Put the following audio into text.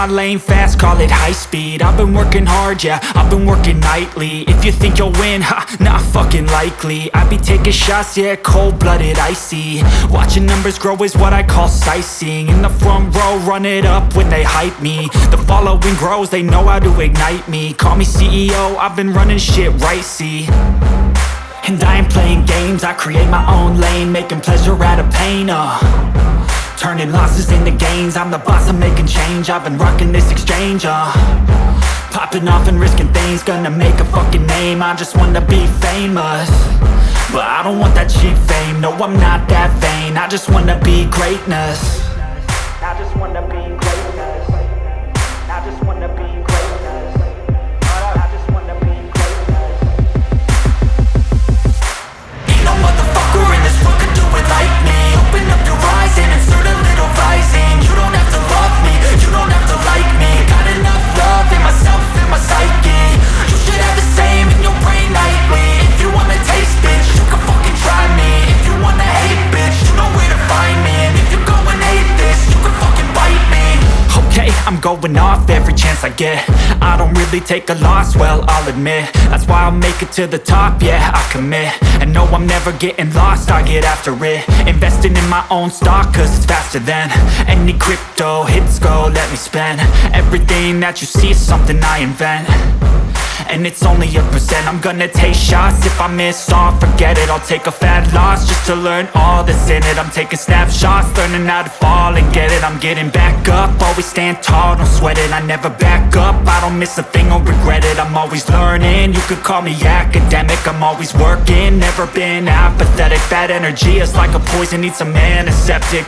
lane fast, call it high speed. I've been working hard, yeah, I've been working nightly. If you think you'll win, ha, not fucking likely. I be taking shots, yeah, cold-blooded, icy. Watching numbers grow is what I call sightseeing. In the front row, run it up when they hype me. The following grows, they know how to ignite me. Call me CEO, I've been running shit right, see. And I ain't playing games, I create my own lane, making pleasure out of pain, turning losses into gains. I'm the boss, I'm making change. I've been rocking this exchange, popping off and risking things. Gonna make a fucking name, I just wanna be famous. But I don't want that cheap fame, no, I'm not that vain. I just wanna be greatness. I just wanna be greatness. I just wanna be greatness. I just wanna be greatness. Ain't no motherfucker in this world could do it like me. Open up your eyes and insert a little rising. You don't have to love me, you don't have to like me. Got enough love in myself and my psyche. You should have the same in your brain nightly. If you wanna taste, bitch, you can fucking try me. If you wanna hate, bitch, you know where to find me. And if you go and hate this, you can fucking bite me. Okay, I'm going off every chance I get. I don't really take a loss, well, I'll admit. That's why I'll make it to the top, yeah, I commit. And no, I'm never getting lost, I get after it. Investing in my own stock, cause it's faster than any crypto hits go, let me spend. Everything that you see is something I invent. And it's only a percent. I'm gonna take shots. If I miss all, forget it. I'll take a fat loss just to learn all that's in it. I'm taking snapshots, learning how to fall and get it. I'm getting back up, always stand tall, don't sweat it. I never back up, I don't miss a thing or regret it. I'm always learning, you could call me academic. I'm always working, never been apathetic. Bad energy is like a poison, need some antiseptic.